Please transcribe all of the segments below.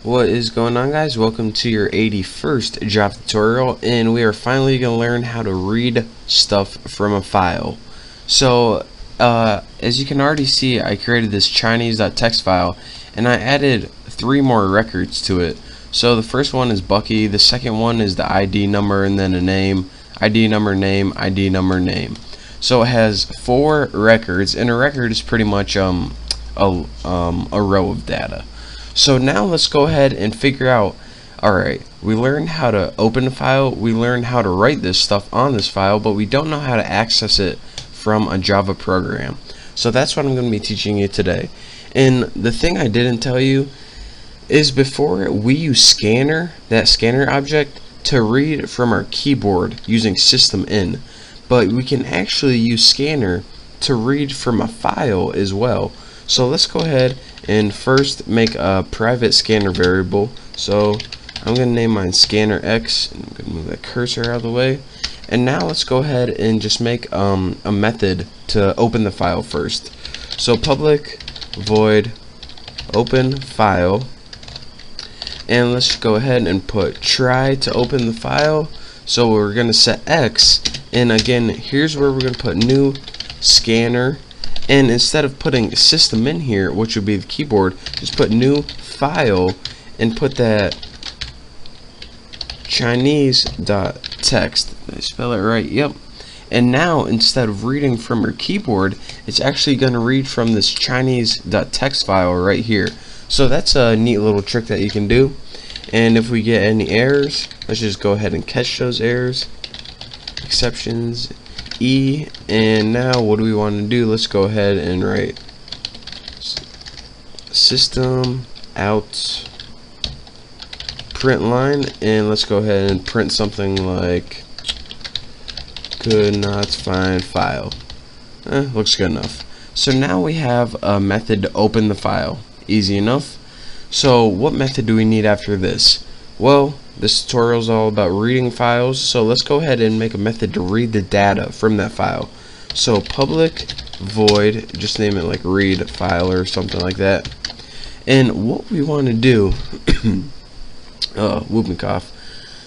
What is going on, guys? Welcome to your 81st Java tutorial, and we are finally going to learn how to read stuff from a file. So as you can already see, I created this Chinese.txt file and I added 3 more records to it. So the first one is Bucky, the second one is the ID number, and then a name, ID number, name, ID number, name. So it has 4 records, and a record is pretty much a row of data. So now let's go ahead and figure out, alright, we learned how to open a file, we learned how to write this stuff on this file, but we don't know how to access it from a Java program. So that's what I'm going to be teaching you today. And the thing I didn't tell you is before we use scanner, that scanner object, to read from our keyboard using system_in. But we can actually use scanner to read from a file as well. So let's go ahead and first make a private scanner variable. So I'm going to name mine scanner X, and I'm going to move that cursor out of the way. And now let's go ahead and just make a method to open the file first. So public void open file, and let's go ahead and put try to open the file. So we're going to set X, and again here's where we're going to put new scanner. And instead of putting system_in here, which would be the keyboard, just put new file and put that Chinese.txt. Did I spell it right? Yep. And now instead of reading from your keyboard, it's actually going to read from this Chinese.txt file right here. So that's a neat little trick that you can do. And if we get any errors, let's just go ahead and catch those errors. Exceptions E, and now what do we want to do? Let's go ahead and write system out print line, and let's go ahead and print something like could not find file. Looks good enough. So now we have a method to open the file. Easy enough. So what method do we need after this? Well, this tutorial is all about reading files, so let's go ahead and make a method to read the data from that file. So public void, just name it like read file or something like that. And what we want to do, whooping cough.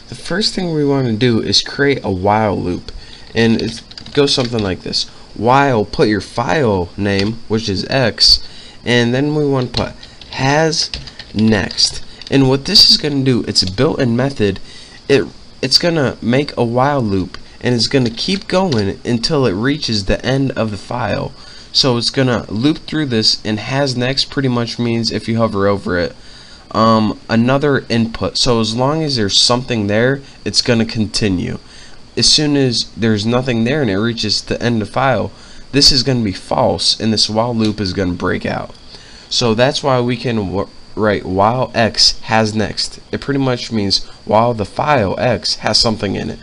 The first thing we want to do is create a while loop, and it goes something like this: while, put your file name, which is X, and then we want to put has next. And what this is going to do, it's a built-in method. It's going to make a while loop, and it's going to keep going until it reaches the end of the file. So it's going to loop through this, and has next pretty much means if you hover over it, another input. So as long as there's something there, it's going to continue. As soon as there's nothing there and it reaches the end of the file, this is going to be false, and this while loop is going to break out. So that's why we can write while X has next. It pretty much means while the file X has something in it.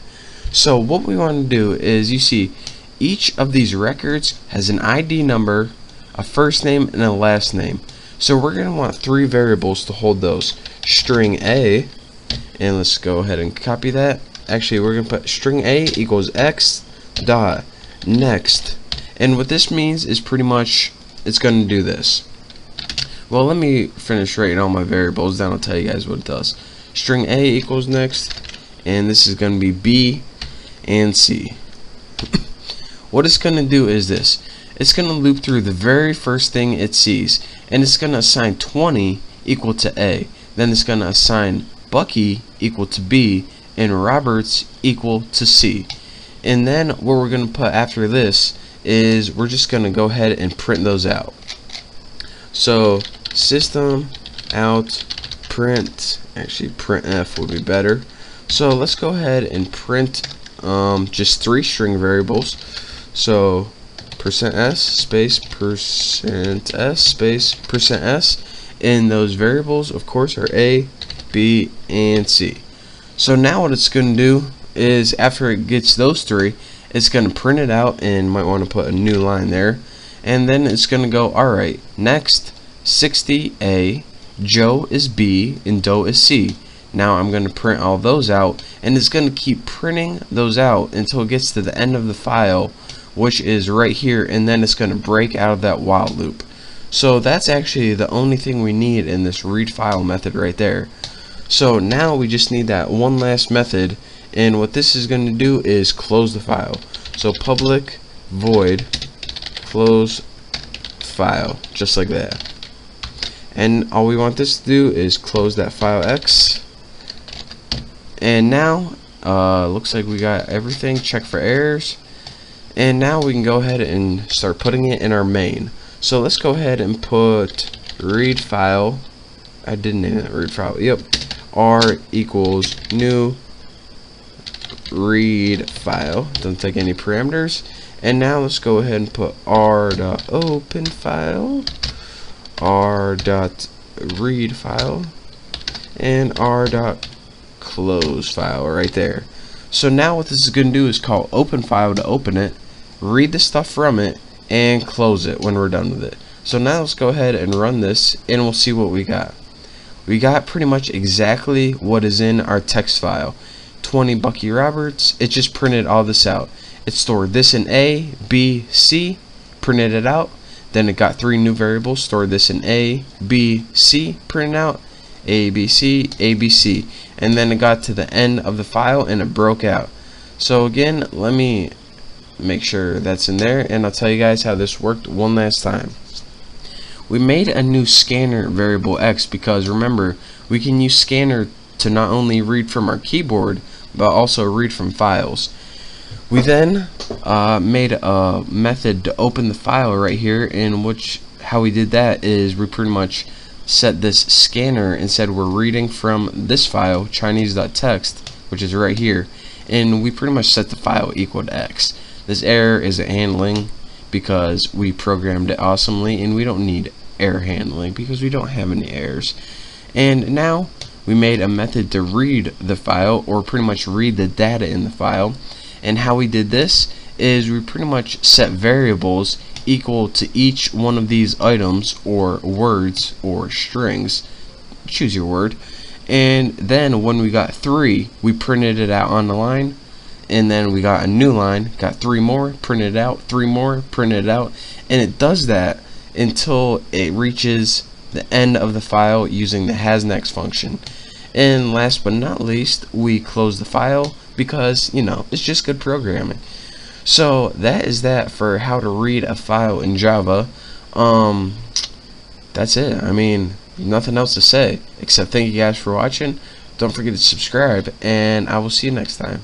So what we want to do is, you see each of these records has an ID number, a first name, and a last name. So we're going to want 3 variables to hold those. String A, and let's go ahead and copy that. Actually, we're going to put string A equals X dot next. And what this means is pretty much it's going to do this. Well, let me finish writing all my variables, then I'll tell you guys what it does. String A equals next, and this is going to be B and C. What it's going to do is this: it's going to loop through the very first thing it sees, and it's going to assign 20 equal to A. Then it's going to assign Bucky equal to B and Roberts equal to C. And then what we're going to put after this is we're just going to go ahead and print those out. So system out print, actually printf would be better. So let's go ahead and print just 3 string variables. So %s space %s space %s, and those variables of course are A, B, and C. So now what it's going to do is, after it gets those 3, it's going to print it out, and might want to put a new line there, and then it's going to go, alright, next 60 A, Joe is B, and Doe is C. Now I'm going to print all those out, and it's going to keep printing those out until it gets to the end of the file, which is right here, and then it's going to break out of that while loop. So that's actually the only thing we need in this read file method right there. So now we just need that one last method, and what this is going to do is close the file. So public void close file, just like that. And all we want this to do is close that file X. And now looks like we got everything. Check for errors, and now we can go ahead and start putting it in our main. So let's go ahead and put read file. I didn't name that read file. Yep. R equals new read file. Doesn't take any parameters. And now let's go ahead and put r.open file, r.read file, and r.close file right there. So now what this is going to do is call open file to open it, read the stuff from it, and close it when we're done with it. So now let's go ahead and run this, and we'll see what we got. We got pretty much exactly what is in our text file. 20 Bucky Roberts. It just printed all this out. It stored this in A, B, C, printed it out. Then it got 3 new variables, stored this in A, B, C, printed out, A, B, C, A, B, C. And then it got to the end of the file and it broke out. So again, let me make sure that's in there, and I'll tell you guys how this worked one last time. We made a new scanner variable X because remember, we can use scanner to not only read from our keyboard but also read from files. We then made a method to open the file right here, in which how we did that is we pretty much set this scanner and said we're reading from this file, Chinese.txt, which is right here, and we pretty much set the file equal to X. This error isn't handling because we programmed it awesomely, and we don't need error handling because we don't have any errors. And now we made a method to read the file, or pretty much read the data in the file. And how we did this is we pretty much set variables equal to each one of these items, or words, or strings, choose your word. And then when we got 3, we printed it out on the line, and then we got a new line, got 3 more, printed it out, 3 more, printed it out, and it does that until it reaches the end of the file using the hasNext function. And last but not least, we close the file because, you know, it's just good programming. So that is that for how to read a file in Java. That's it. I mean, nothing else to say except thank you guys for watching. Don't forget to subscribe, and I will see you next time.